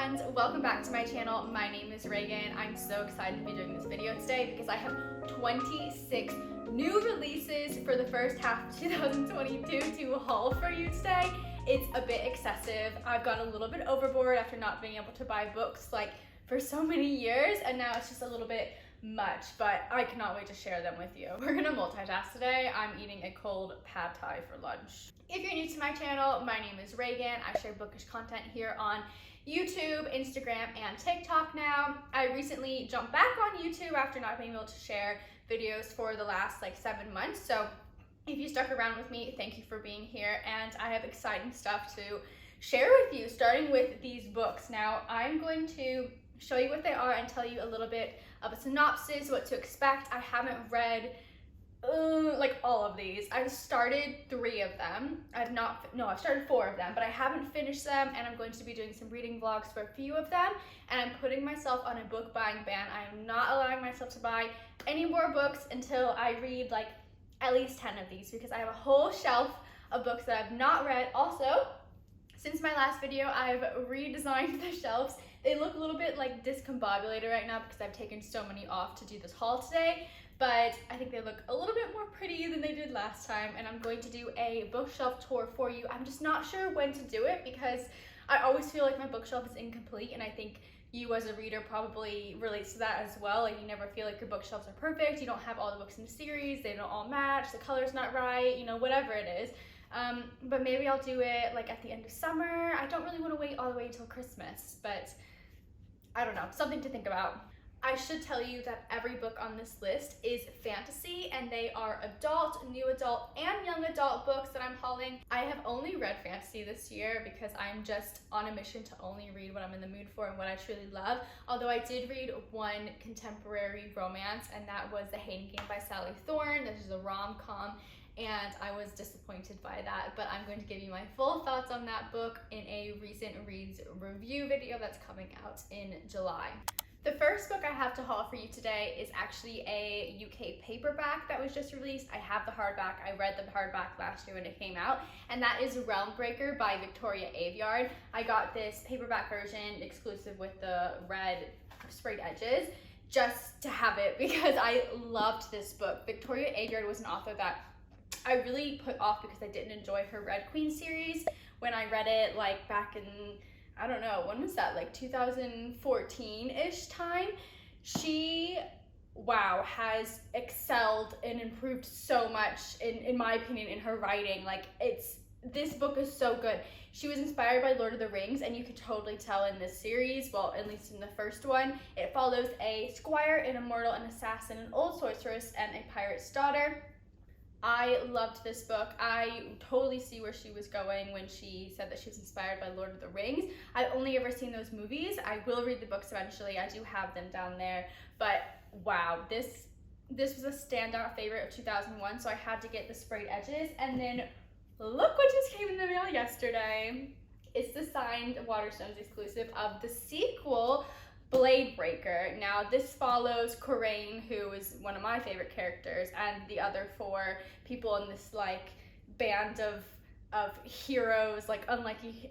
friends, welcome back to my channel. My name is Ragan. I'm so excited to be doing this video today because I have 26 new releases for the first half of 2022 to haul for you today. It's a bit excessive. I've gone a little bit overboard after not being able to buy books like for so many years, and now it's just a little bit much, but I cannot wait to share them with you. We're gonna multitask today. I'm eating a cold pad thai for lunch. If you're new to my channel, my name is Ragan. I share bookish content here on YouTube, Instagram, and TikTok now. I recently jumped back on YouTube after not being able to share videos for the last 7 months. So if you stuck around with me, thank you for being here, and I have exciting stuff to share with you, starting with these books. Now, I'm going to show you what they are and tell you a little bit of a synopsis, what to expect. I haven't read all of these. I've started 3 of them. I've started 4 of them, but I haven't finished them, and I'm going to be doing some reading vlogs for a few of them, and I'm putting myself on a book buying ban. I am not allowing myself to buy any more books until I read at least 10 of these, because I have a whole shelf of books that I've not read. Also, since my last video, I've redesigned the shelves. They look a little bit discombobulated right now because I've taken so many off to do this haul today, but I think they look a little bit more pretty than they did last time, and I'm going to do a bookshelf tour for you. I'm just not sure when to do it because I always feel like my bookshelf is incomplete, and I think you as a reader probably relates to that as well. You never feel like your bookshelves are perfect. You don't have all the books in the series. They don't all match. The color's not right, whatever it is. But maybe I'll do it at the end of summer. I don't really want to wait all the way until Christmas, but I don't know, something to think about. I should tell you that every book on this list is fantasy, and they are adult, new adult, and young adult books that I'm hauling. I have only read fantasy this year because I'm just on a mission to only read what I'm in the mood for and what I truly love. Although I did read one contemporary romance, and that was The Hating Game by Sally Thorne. This is a rom-com, and I was disappointed by that, but I'm going to give you my full thoughts on that book in a recent reads review video that's coming out in July. The first book I have to haul for you today is actually a UK paperback that was just released. I have the hardback. I read the hardback last year when it came out, and that is Realmbreaker by Victoria Aveyard. I got this paperback version exclusive with the red sprayed edges just to have it because I loved this book. Victoria Aveyard was an author that I really put off because I didn't enjoy her Red Queen series. When I read it back in, I don't know, when was that, 2014-ish time? She, wow, has excelled and improved so much, in my opinion, in her writing. This book is so good. She was inspired by Lord of the Rings, and you could totally tell in this series, well, at least in the first one. It follows a squire, an immortal, an assassin, an old sorceress, and a pirate's daughter. I loved this book. I totally see where she was going when she said that she was inspired by Lord of the Rings. I've only ever seen those movies. I will read the books eventually. I do have them down there. But wow, this was a standout favorite of 2001, so I had to get the sprayed edges. And then look what just came in the mail yesterday. It's the signed Waterstones exclusive of the sequel, Bladebreaker. Now, this follows Coraine, who is one of my favorite characters, and the other 4 people in this band of heroes,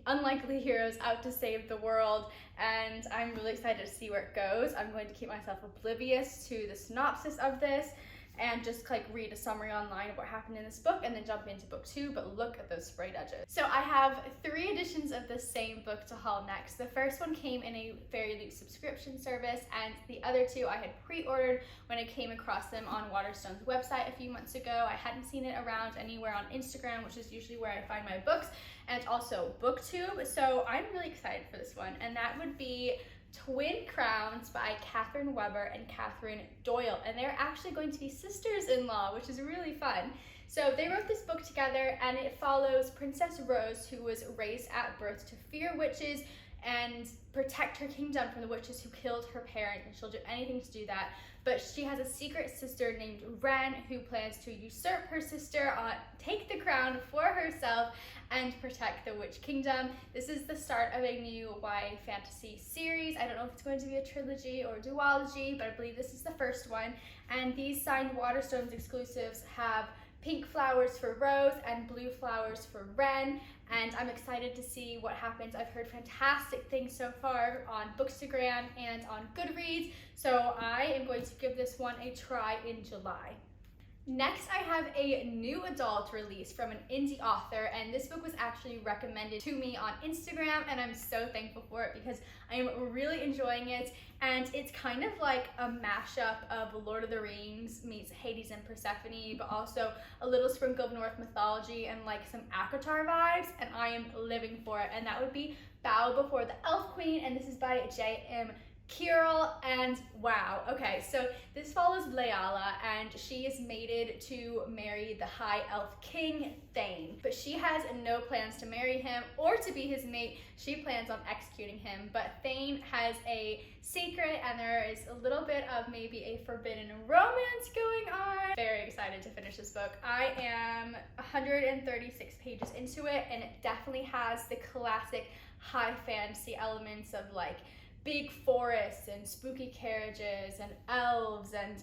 unlikely heroes out to save the world, and I'm really excited to see where it goes. I'm going to keep myself oblivious to the synopsis of this and just read a summary online of what happened in this book and then jump into book 2, but look at those sprayed edges. So I have 3 editions of the same book to haul next. The first one came in a Fairy Loot subscription service, and the other 2 I had pre-ordered when I came across them on Waterstone's website a few months ago. I hadn't seen it around anywhere on Instagram, which is usually where I find my books, and also BookTube, so I'm really excited for this one, and that would be Twin Crowns by Catherine Weber and Catherine Doyle, and they're actually going to be sisters-in-law, which is really fun. So they wrote this book together, and it follows Princess Rose, who was raised at birth to fear witches and protect her kingdom from the witches who killed her parents, and she'll do anything to do that. But she has a secret sister named Ren who plans to usurp her sister, take the crown for herself, and protect the witch kingdom. This is the start of a new YA fantasy series. I don't know if it's going to be a trilogy or a duology, but I believe this is the first one. And these signed Waterstones exclusives have pink flowers for Rose and blue flowers for Ren, and I'm excited to see what happens. I've heard fantastic things so far on Bookstagram and on Goodreads, so I am going to give this one a try in July. Next, I have a new adult release from an indie author, and this book was actually recommended to me on Instagram, and I'm so thankful for it because I am really enjoying it. And it's kind of like a mashup of Lord of the Rings meets Hades and Persephone, but also a little sprinkle of Norse mythology and like some ACOTAR vibes, and I am living for it. And that would be Bow Before the Elf Queen, and this is by J.M. Kirill, and wow, okay, so this follows Leala, and she is mated to marry the High Elf King, Thane, but she has no plans to marry him or to be his mate. She plans on executing him, but Thane has a secret, and there is a little bit of maybe a forbidden romance going on. Very excited to finish this book. I am 136 pages into it, and it definitely has the classic high fantasy elements of like big forests and spooky carriages and elves, and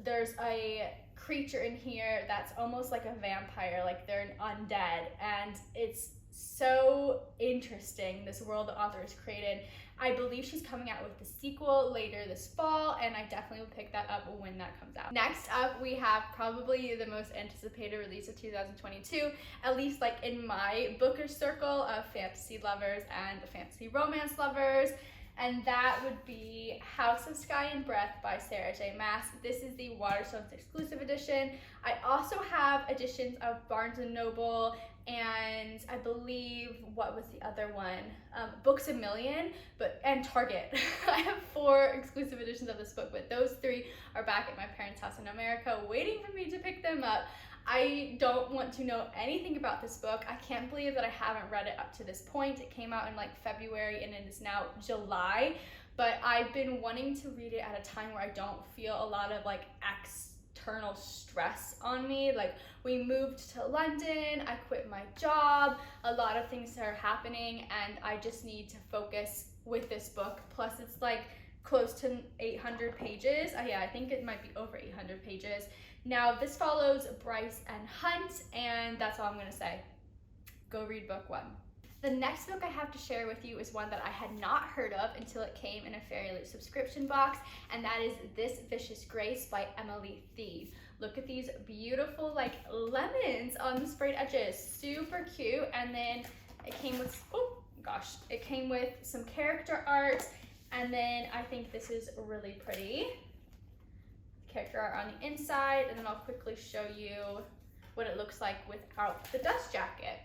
there's a creature in here that's almost like a vampire, like they're an undead, and it's so interesting, this world the author has created. I believe she's coming out with the sequel later this fall, and I definitely will pick that up when that comes out. Next up, we have probably the most anticipated release of 2022, at least like in my bookish circle of fantasy lovers and fantasy romance lovers, and that would be House of Sky and Breath by Sarah J. Maas. This is the Waterstones exclusive edition. I also have editions of Barnes & Noble, and I believe, what was the other one? Books A Million, and Target. I have 4 exclusive editions of this book, but those 3 are back at my parents' house in America waiting for me to pick them up. I don't want to know anything about this book. I can't believe that I haven't read it up to this point. It came out in like February and it is now July, but I've been wanting to read it at a time where I don't feel a lot of like external stress on me. Like, we moved to London, I quit my job, a lot of things are happening, and I just need to focus with this book. Plus it's like close to 800 pages. Yeah, I think it might be over 800 pages. Now this follows Bryce and Hunt, and that's all I'm gonna say. Go read book 1. The next book I have to share with you is one that I had not heard of until it came in a Fairy Loot subscription box, and that is This Vicious Grace by Emily Thieve. Look at these beautiful like lemons on the sprayed edges, super cute. And then it came with, oh gosh, it came with some character art, and then I think this is really pretty. Character art on the inside, and then I'll quickly show you what it looks like without the dust jacket.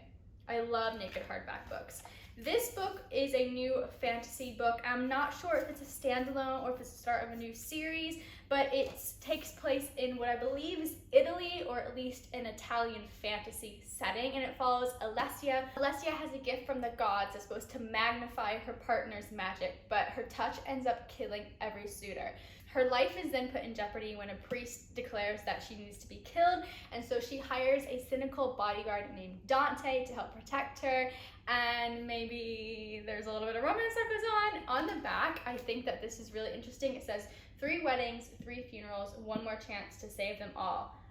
I love naked hardback books. This book is a new fantasy book. I'm not sure if it's a standalone or if it's the start of a new series, but it takes place in what I believe is Italy, or at least an Italian fantasy setting, and it follows Alessia. Alessia has a gift from the gods that's supposed to magnify her partner's magic, but her touch ends up killing every suitor. Her life is then put in jeopardy when a priest declares that she needs to be killed, and so she hires a cynical bodyguard named Dante to help protect her, and maybe there's a little bit of romance that goes on. On the back, I think that this is really interesting. It says, 3 weddings, 3 funerals, 1 more chance to save them all.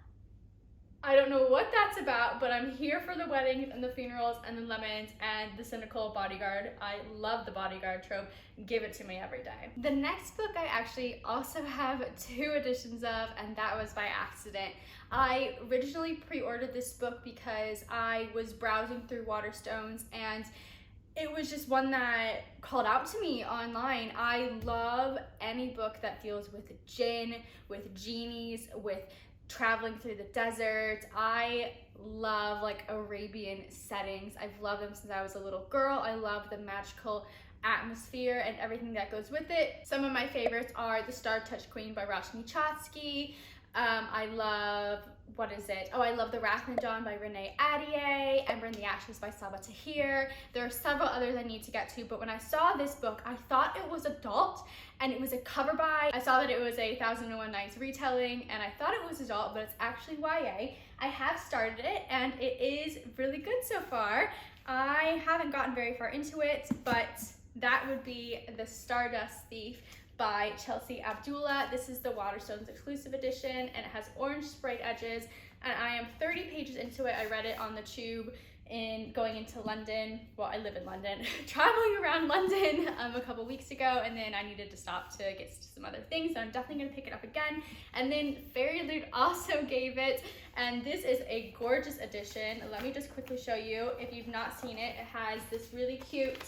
I don't know what that's about, but I'm here for the weddings and the funerals and the lemons and the cynical bodyguard. I love the bodyguard trope. Give it to me every day. The next book I actually also have 2 editions of, and that was by accident. I originally pre-ordered this book because I was browsing through Waterstones, and it was just one that called out to me online. I love any book that deals with djinn, with genies, with traveling through the desert. I love like Arabian settings. I've loved them since I was a little girl. I love the magical atmosphere and everything that goes with it. Some of my favorites are The Star-Touched Queen by Roshni Chatsky. I love, what is it? Oh, I love The Rathmanjon by Renee Adier, Ember in the Ashes by Saba Tahir. There are several others I need to get to, but when I saw this book, I thought it was adult, and it was a cover by. I saw that it was a 1001 Nights retelling, and I thought it was adult, but it's actually YA. I have started it, and it is really good so far. I haven't gotten very far into it, but that would be The Stardust Thief by Chelsea Abdullah. This is the Waterstones exclusive edition, and it has orange sprayed edges, and I am 30 pages into it. I read it on the tube in going into London. Well, I live in London, traveling around London a couple weeks ago, and then I needed to stop to get to some other things, so I'm definitely gonna pick it up again. And then Fairy Loot also gave it, and this is a gorgeous edition. Let me just quickly show you. If you've not seen it, it has this really cute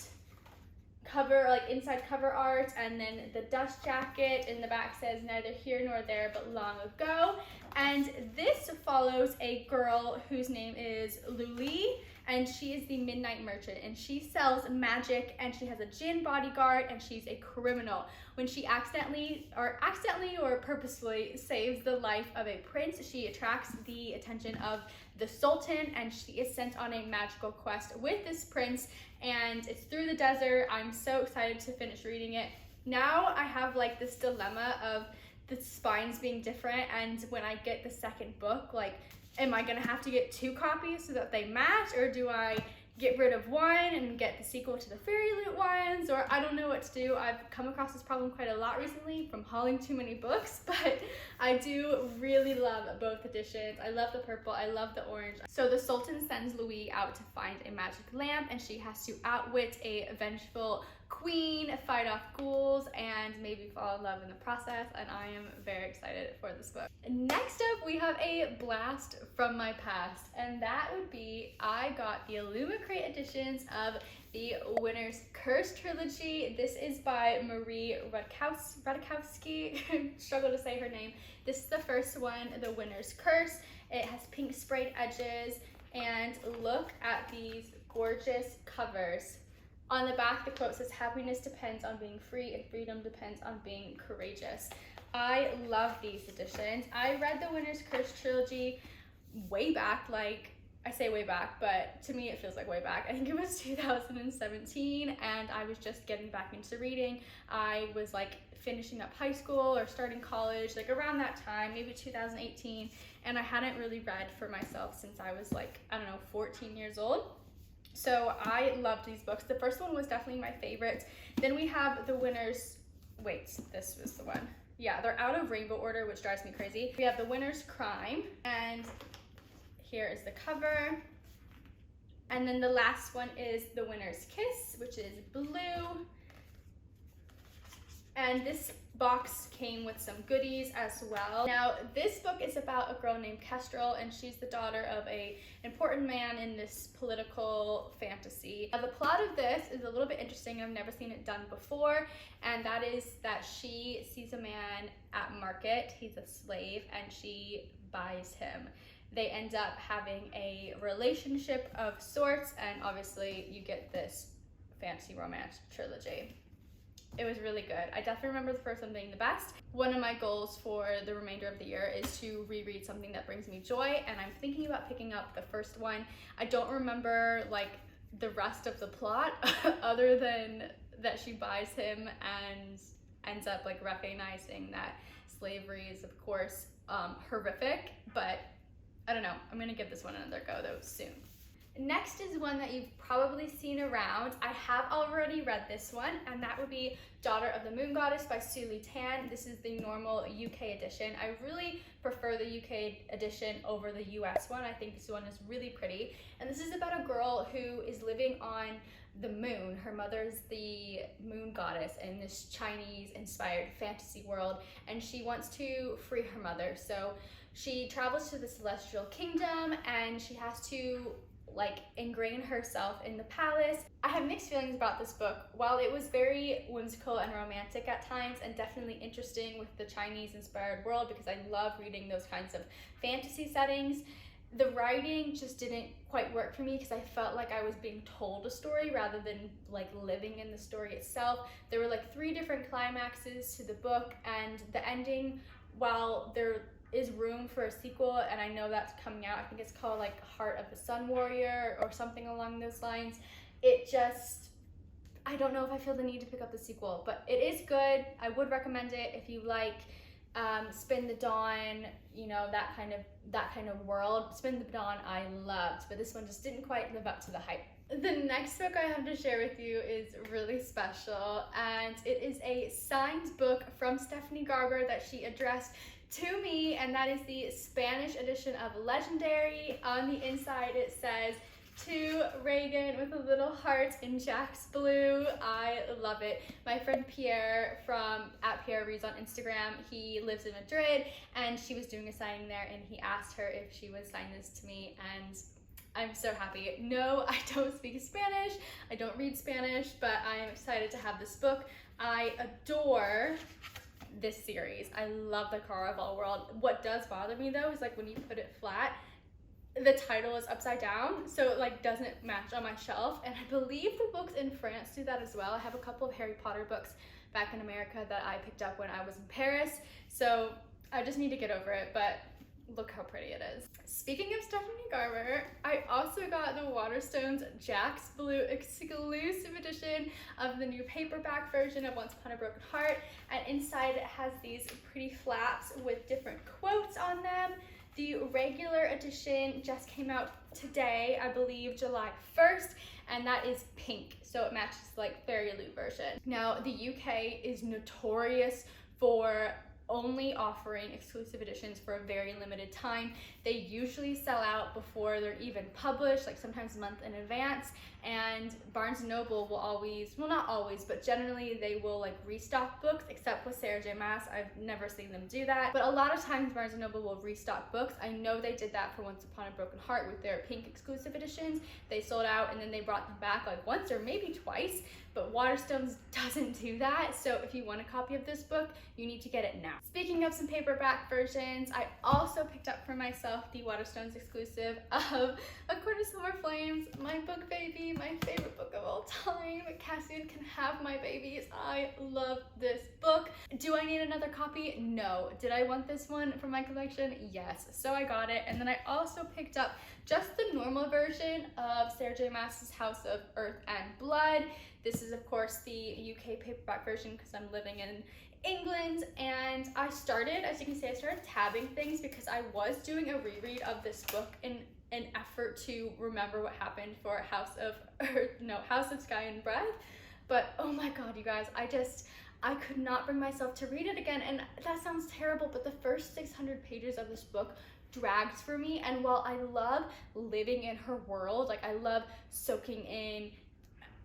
cover, like inside cover art, and then the dust jacket in the back says neither here nor there but long ago. And this follows a girl whose name is Luli, and she is the Midnight Merchant, and she sells magic, and she has a djinn bodyguard, and she's a criminal. When she accidentally or purposefully saves the life of a prince, she attracts the attention of the Sultan, and she is sent on a magical quest with this prince, and it's through the desert. I'm so excited to finish reading it. Now I have like this dilemma of the spines being different, and when I get the second book, like, am I gonna have to get 2 copies so that they match, or do I get rid of one and get the sequel to the Fairy Loot ones, or I don't know what to do. I've come across this problem quite a lot recently from hauling too many books, but I do really love both editions. I love the purple, I love the orange. So the Sultan sends Louis out to find a magic lamp, and she has to outwit a vengeful queen, fight off ghouls, and maybe fall in love in the process, and I am very excited for this book. Next up, we have a blast from my past, and that would be I got the Illumicrate editions of the Winner's Curse trilogy. This is by Marie Radkowski. Struggle to say her name. This is the first one, The Winner's Curse. It has pink sprayed edges, and look at these gorgeous covers. On the back, the quote says, "Happiness depends on being free, and freedom depends on being courageous." I love these editions. I read the Winner's Curse trilogy way back, like, I say way back, but to me it feels like way back. I think it was 2017, and I was just getting back into reading. I was like finishing up high school or starting college, like around that time, maybe 2018, and I hadn't really read for myself since I was like, I don't know, 14 years old. So I loved these books. The first one was definitely my favorite. Then we have the Winner's, wait, this was the one. Yeah, they're out of rainbow order, which drives me crazy. We have the Winner's Crime, and here is the cover. And then the last one is the Winner's Kiss, which is blue. And this box came with some goodies as well. Now, this book is about a girl named Kestrel, and she's the daughter of an important man in this political fantasy. Now, the plot of this is a little bit interesting. I've never seen it done before, and that is that she sees a man at market. He's a slave, and she buys him. They end up having a relationship of sorts, and obviously you get this fantasy romance trilogy. It was really good. I definitely remember the first one being the best. One of my goals for the remainder of the year is to reread something that brings me joy, and I'm thinking about picking up the first one. I don't remember like the rest of the plot other than that she buys him and ends up like recognizing that slavery is of course horrific, but I don't know. I'm gonna give this one another go though soon. Next is one that you've probably seen around. I have already read this one, and that would be Daughter of the Moon Goddess by Suli Tan. This is the normal UK edition. I really prefer the UK edition over the US one. I think this one is really pretty. And this is about a girl who is living on the moon. Her mother's the moon goddess in this Chinese-inspired fantasy world, and she wants to free her mother. So she travels to the celestial kingdom, and she has to like ingrain herself in the palace. I have mixed feelings about this book. While it was very whimsical and romantic at times, and definitely interesting with the Chinese inspired world, because I love reading those kinds of fantasy settings, the writing just didn't quite work for me, because I felt like I was being told a story rather than like living in the story itself. There were like 3 different climaxes to the book, and the ending, while there is room for a sequel, and I know that's coming out, I think it's called like Heart of the Sun Warrior or something along those lines, it just, I don't know if I feel the need to pick up the sequel, but it is good. I would recommend it if you like Spin the Dawn, you know, that kind of world. Spin the Dawn I loved, but this one just didn't quite live up to the hype. The next book I have to share with you is really special, and it is a signed book from Stephanie Garber that she addressed to me, and that is the Spanish edition of Legendary. On the inside it says, to Ragan, with a little heart in Jack's blue. I love it. My friend Pierre from @Pierre Reads on Instagram, he lives in Madrid, and she was doing a signing there, and he asked her if she would sign this to me, and I'm so happy. No, I don't speak Spanish, I don't read Spanish, but I am excited to have this book. I adore this series. I love the Caraval world. What does bother me though is like when you put it flat, the title is upside down, so it like doesn't match on my shelf, and I believe the books in France do that as well. I have a couple of Harry Potter books back in America that I picked up when I was in Paris, so I just need to get over it, but look how pretty it is. Speaking of Stephanie Garber, I also got the Waterstones Jack's Blue exclusive edition of the new paperback version of Once Upon a Broken Heart, and inside it has these pretty flaps with different quotes on them. The regular edition just came out today, I believe July 1st, and that is pink, so it matches like Fairy Loot version. Now, the UK is notorious for only offering exclusive editions for a very limited time. They usually sell out before they're even published, like sometimes a month in advance, and Barnes & Noble will always, well not always, but generally they will like restock books, except with Sarah J Maas. I've never seen them do that, but a lot of times Barnes & Noble will restock books. I know they did that for Once Upon a Broken Heart with their pink exclusive editions. They sold out and then they brought them back like once or maybe twice, but Waterstones doesn't do that. So if you want a copy of this book, you need to get it now. Speaking of some paperback versions, I also picked up for myself the Waterstones exclusive of A Court of Silver Flames, my book baby, my favorite book of all time. Cassian Can Have My Babies. I love this book. Do I need another copy? No. Did I want this one for my collection? Yes. So I got it. And then I also picked up just the normal version of Sarah J Maas's House of Earth and Blood. This is of course the UK paperback version because I'm living in England, and I started, as you can see, I started tabbing things because I was doing a reread of this book in an effort to remember what happened for House of Sky and Breath. But oh my god, you guys, I could not bring myself to read it again, and that sounds terrible, but the first 600 pages of this book drags for me, and while I love living in her world, like I love soaking in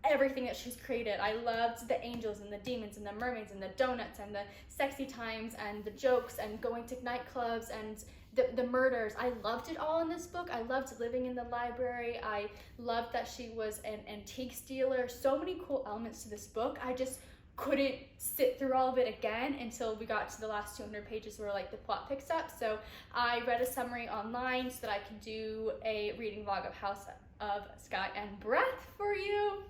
everything that she's created. I loved the angels and the demons and the mermaids and the donuts and the sexy times and the jokes and going to nightclubs and the murders. I loved it all in this book. I loved living in the library. I loved that she was an antique dealer. So many cool elements to this book. I just couldn't sit through all of it again until we got to the last 200 pages where like the plot picks up. So I read a summary online so that I could do a reading vlog of House of Sky and Breath for you.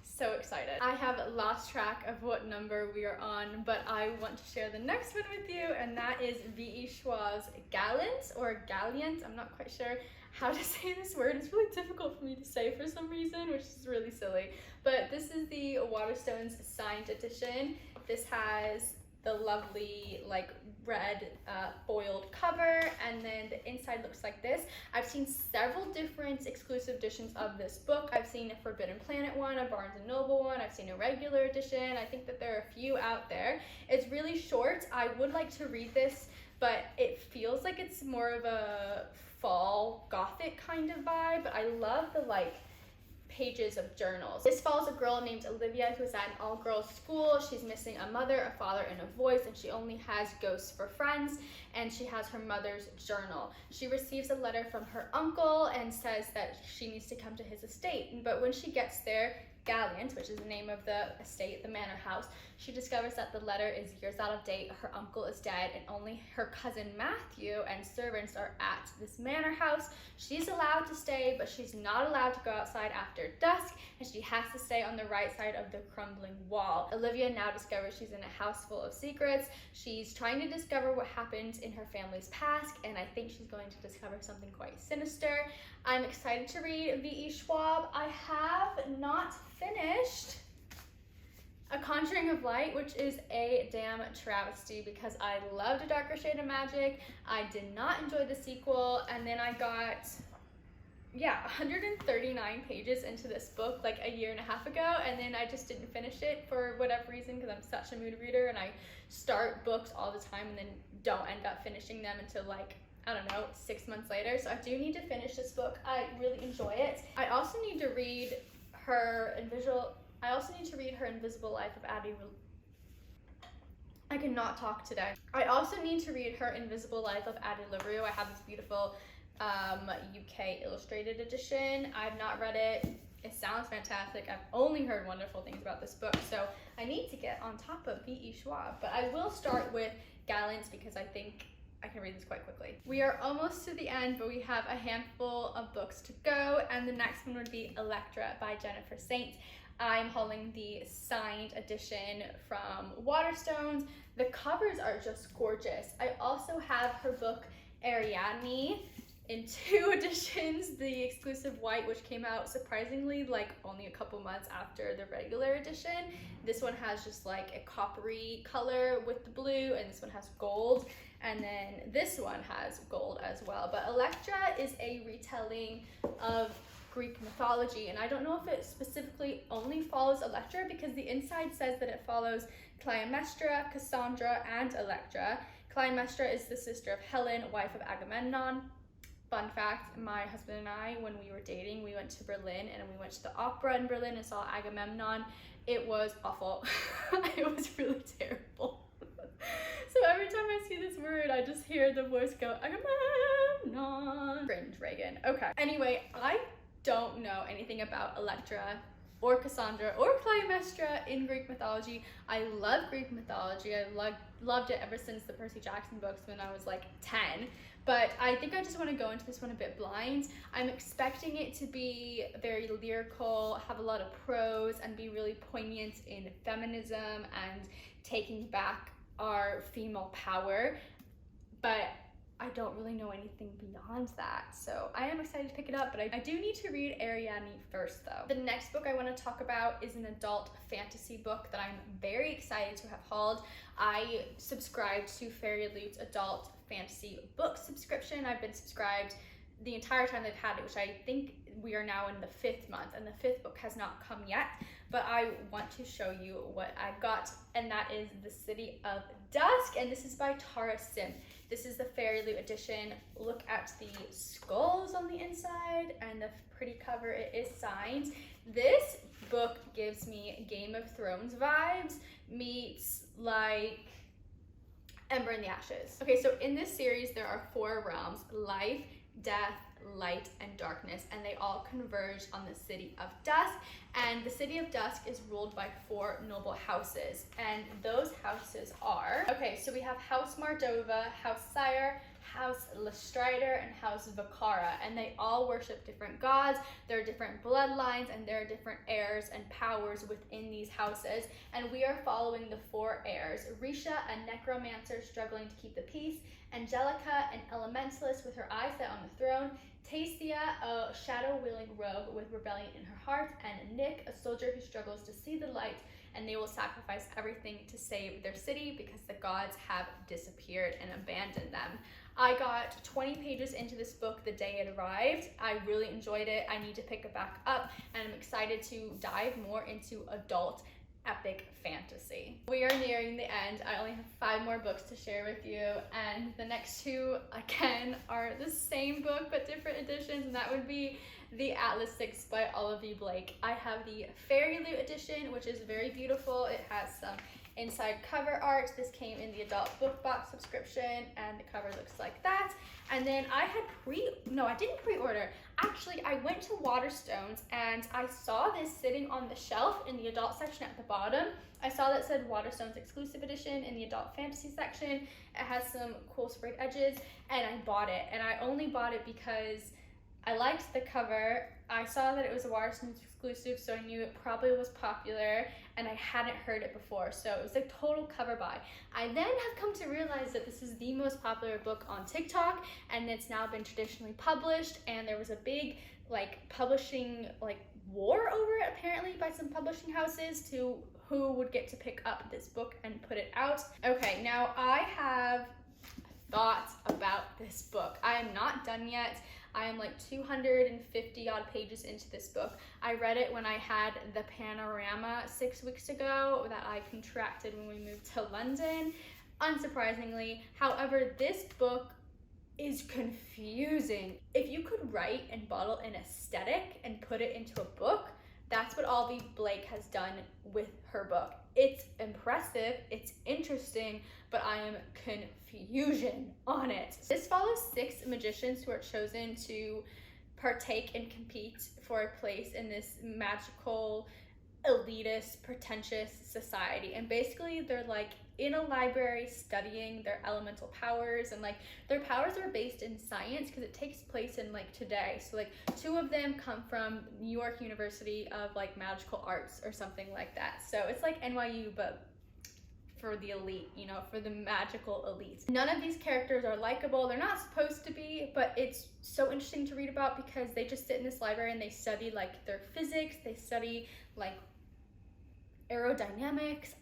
So excited. I have lost track of what number we are on, but I want to share the next one with you, and that is V.E. Schwa's Gallant or Galliant. I'm not quite sure how to say this word. It's really difficult for me to say for some reason, which is really silly. But this is the Waterstones signed edition. This has the lovely like red foiled cover, and then the inside looks like this. I've seen several different exclusive editions of this book. I've seen a Forbidden Planet one, a Barnes & Noble one, I've seen a regular edition. I think that there are a few out there. It's really short. I would like to read this, but it feels like it's more of a fall gothic kind of vibe, but I love the like pages of journals. This follows a girl named Olivia who's at an all-girls school. She's missing a mother, a father, and a voice, and she only has ghosts for friends, and she has her mother's journal. She receives a letter from her uncle and says that she needs to come to his estate, but when she gets there, Gallant, which is the name of the estate, the manor house, she discovers that the letter is years out of date, her uncle is dead, and only her cousin Matthew and servants are at this manor house. She's allowed to stay, but she's not allowed to go outside after dusk, and she has to stay on the right side of the crumbling wall. Olivia now discovers she's in a house full of secrets. She's trying to discover what happened in her family's past, and I think she's going to discover something quite sinister. I'm excited to read V.E. Schwab. I have not finished A Conjuring of Light, which is a damn travesty because I loved A Darker Shade of Magic. I did not enjoy the sequel, and then I got yeah, 139 pages into this book like a year and a half ago, and then I just didn't finish it for whatever reason, because I'm such a mood reader and I start books all the time and then don't end up finishing them until like, I don't know, 6 months later. So I do need to finish this book. I really enjoy it. I also need to read her Invisible Life of Addie. I cannot talk today. I also need to read her Invisible Life of Addie LaRue. I have this beautiful UK illustrated edition. I've not read it. It sounds fantastic. I've only heard wonderful things about this book, so I need to get on top of V.E. Schwab. But I will start with Gallant because I think I can read this quite quickly. We are almost to the end, but we have a handful of books to go, and the next one would be Electra by Jennifer Saint. I'm holding the signed edition from Waterstones. The covers are just gorgeous. I also have her book Ariadne in 2 editions, the exclusive white, which came out surprisingly like only a couple months after the regular edition. This one has just like a coppery color with the blue, and this one has gold, and then this one has gold as well. But Electra is a retelling of Greek mythology, and I don't know if it specifically only follows Electra, because the inside says that it follows Clytemnestra, Cassandra, and Electra. Clytemnestra is the sister of Helen, wife of Agamemnon. Fun fact, my husband and I, when we were dating, we went to Berlin, and we went to the opera in Berlin and saw Agamemnon. It was awful. It was really terrible. So every time I see this word, I just hear the voice go, Agamemnon. Cringe, Reagan. Okay. Anyway, I don't know anything about Electra or Cassandra or Clytemnestra in Greek mythology. I love Greek mythology. I loved it ever since the Percy Jackson books when I was like 10. But I think I just want to go into this one a bit blind. I'm expecting it to be very lyrical, have a lot of prose, and be really poignant in feminism and taking back our female power. But I don't really know anything beyond that, so I am excited to pick it up, but I do need to read Ariadne first though. The next book I want to talk about is an adult fantasy book that I'm very excited to have hauled. I subscribed to Fairy Loot's adult fantasy book subscription. I've been subscribed the entire time they've had it, which I think we are now in the 5th month, and the 5th book has not come yet, but I want to show you what I got, and that is The City of Dusk, and this is by Tara Sim. This is the Fairy Loot edition. Look at the skulls on the inside and the pretty cover. It is signed. This book gives me Game of Thrones vibes meets like Ember in the Ashes. Okay, so in this series there are 4 realms: life, death, light, and darkness, and they all converge on the City of Dusk. And the City of Dusk is ruled by 4 noble houses, and those houses are, okay, so we have House Mardova, House Sire, House Lestrider, and House Vakara, and they all worship different gods. There are different bloodlines, and there are different heirs and powers within these houses, and we are following the 4 heirs: Risha, a necromancer struggling to keep the peace; Angelica, an elementalist with her eyes set on the throne; Tasia, a shadow-wielding rogue with rebellion in her heart; and Nick, a soldier who struggles to see the light, and they will sacrifice everything to save their city because the gods have disappeared and abandoned them. I got 20 pages into this book the day it arrived. I really enjoyed it. I need to pick it back up, and I'm excited to dive more into adult epic fantasy. We are nearing the end. I only have 5 more books to share with you, and the next 2 again are the same book but different editions, and that would be The Atlas Six by Olivia Blake. I have the Fairy Loot edition, which is very beautiful. It has some inside cover art. This came in the adult book box subscription, and the cover looks like that. And then I had I didn't pre-order. Actually, I went to Waterstones and I saw this sitting on the shelf in the adult section at the bottom. I saw that said Waterstones exclusive edition in the adult fantasy section. It has some cool sprayed edges, and I bought it. And I only bought it because I liked the cover. I saw that it was a Waterstones exclusive, so I knew it probably was popular, and I hadn't heard it before, so it was a total cover buy. I then have come to realize that this is the most popular book on TikTok, and it's now been traditionally published, and there was a big publishing war over it apparently by some publishing houses to who would get to pick up this book and put it out. Okay, now I have thoughts about this book. I am not done yet. I am like 250 odd pages into this book. I read it when I had the panorama 6 weeks ago that I contracted when we moved to London, unsurprisingly. However, this book is confusing. If you could write and bottle an aesthetic and put it into a book, that's what Olivia Blake has done with her book. It's impressive, it's interesting, but I am confusion on it. This follows 6 magicians who are chosen to partake and compete for a place in this magical, elitist, pretentious society. And basically they're like in a library studying their elemental powers, and like their powers are based in science because it takes place in like today. So like 2 of them come from New York University of like magical arts or something like that. So it's like NYU but for the elite, you know, for the magical elite. None of these characters are likable. They're not supposed to be, but it's so interesting to read about because they just sit in this library and they study like their physics, they study like aerodynamics.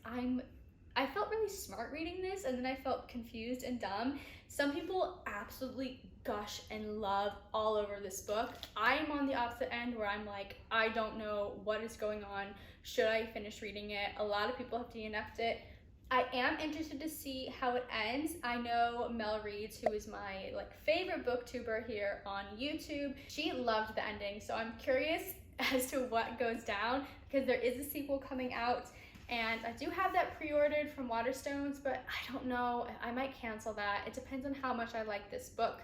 I felt really smart reading this, and then I felt confused and dumb. Some people absolutely gush and love all over this book. I'm on the opposite end where I'm like, I don't know what is going on. Should I finish reading it? A lot of people have DNF'd it. I am interested to see how it ends. I know Mel Reeds, who is my like favorite booktuber here on YouTube, she loved the ending, so I'm curious as to what goes down because there is a sequel coming out. And I do have that pre-ordered from Waterstones, but I don't know, I might cancel that. It depends on how much I like this book,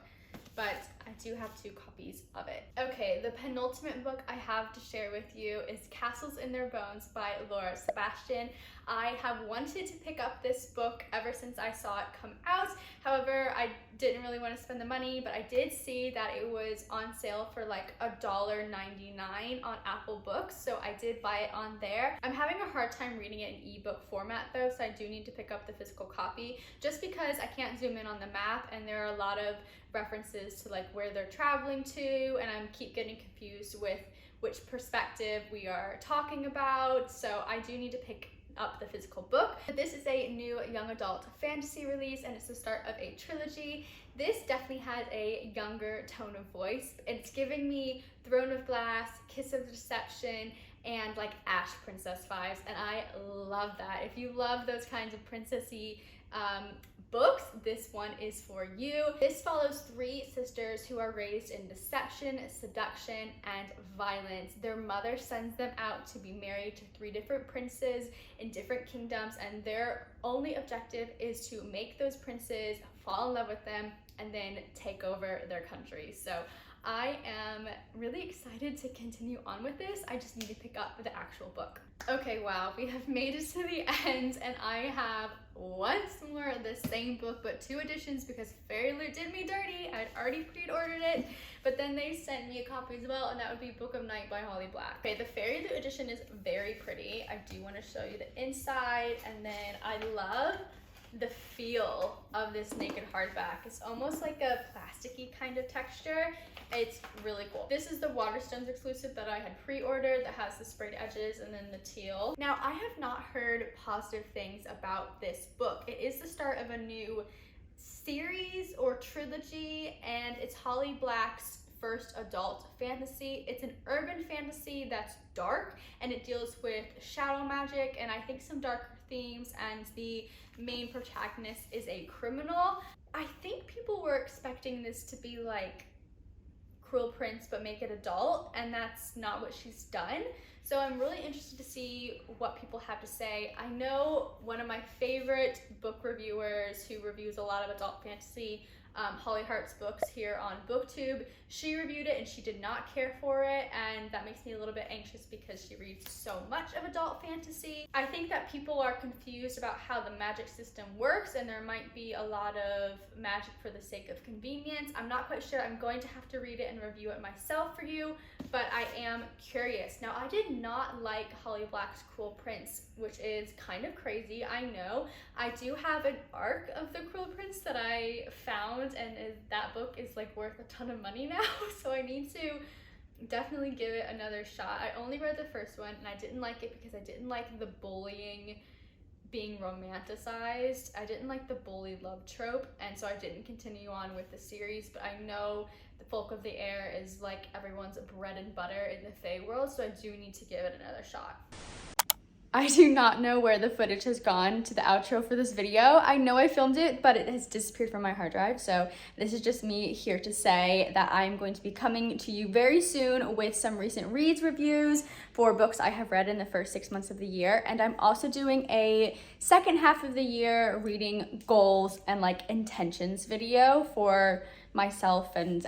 but I do have 2 copies of it. Okay, the penultimate book I have to share with you is Castles in Their Bones by Laura Sebastian. I have wanted to pick up this book ever since I saw it come out. However, I didn't really want to spend the money, but I did see that it was on sale for like $1.99 on Apple Books, so I did buy it on there. I'm having a hard time reading it in ebook format though, so I do need to pick up the physical copy just because I can't zoom in on the map and there are a lot of references to like where they're traveling to, and I keep getting confused with which perspective we are talking about, so I do need to pick up the physical book. But this is a new young adult fantasy release and it's the start of a trilogy. This definitely has a younger tone of voice. It's giving me Throne of Glass, Kiss of Deception, and like Ash Princess vibes, and I love that. If you love those kinds of princessy books, this one is for you. This follows 3 sisters who are raised in deception, seduction, and violence. Their mother sends them out to be married to 3 different princes in different kingdoms, and their only objective is to make those princes fall in love with them and then take over their country. So I am really excited to continue on with this. I just need to pick up the actual book. Okay, wow, we have made it to the end, and I have once more the same book, but 2 editions because Fairy Loot did me dirty. I'd already pre-ordered it, but then they sent me a copy as well, and that would be Book of Night by Holly Black. Okay, the Fairy Loot edition is very pretty. I do want to show you the inside, and then I love the feel of this naked hardback. It's almost like a plasticky kind of texture. It's really cool. This is the Waterstones exclusive that I had pre-ordered that has the sprayed edges and then the teal. Now, I have not heard positive things about this book. It is the start of a new series or trilogy, and it's Holly Black's first adult fantasy. It's an urban fantasy that's dark, and it deals with shadow magic and I think some darker themes, and the main protagonist is a criminal. I think people were expecting this to be like Cruel Prince but make it adult, and that's not what she's done. So I'm really interested to see what people have to say. I know one of my favorite book reviewers who reviews a lot of adult fantasy, Holly Hart's books here on BookTube, she reviewed it and she did not care for it, and that makes me a little bit anxious because she reads so much of adult fantasy. I think that people are confused about how the magic system works, and there might be a lot of magic for the sake of convenience. I'm not quite sure. I'm going to have to read it and review it myself for you, but I am curious. Now, I did not like Holly Black's Cruel Prince, which is kind of crazy, I know. I do have an arc of the Cruel Prince that I found, and that book is like worth a ton of money now, so I need to definitely give it another shot. I only read the first one and I didn't like it because I didn't like the bullying being romanticized. I didn't like the bully love trope, and so I didn't continue on with the series, but I know the Folk of the Air is like everyone's bread and butter in the Fae world, so I do need to give it another shot. I do not know where the footage has gone to the outro for this video. I know I filmed it, but it has disappeared from my hard drive. So this is just me here to say that I'm going to be coming to you very soon with some recent reads reviews for books I have read in the first 6 months of the year. And I'm also doing a second half of the year reading goals and like intentions video for myself and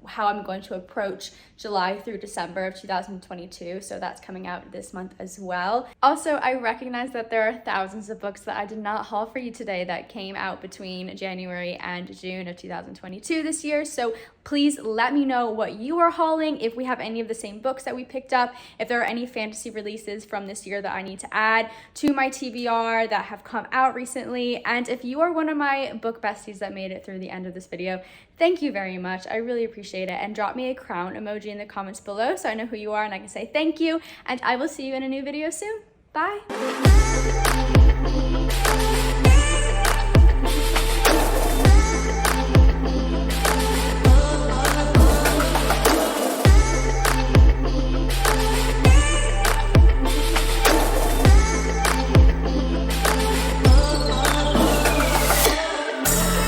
how I'm going to approach July through December of 2022. So that's coming out this month as well. Also, I recognize that there are thousands of books that I did not haul for you today that came out between January and June of 2022 this year. So please let me know what you are hauling, if we have any of the same books that we picked up, if there are any fantasy releases from this year that I need to add to my TBR that have come out recently. And if you are one of my book besties that made it through the end of this video, thank you very much. I really appreciate it. And drop me a crown emoji in the comments below so I know who you are and I can say thank you. And I will see you in a new video soon. Bye.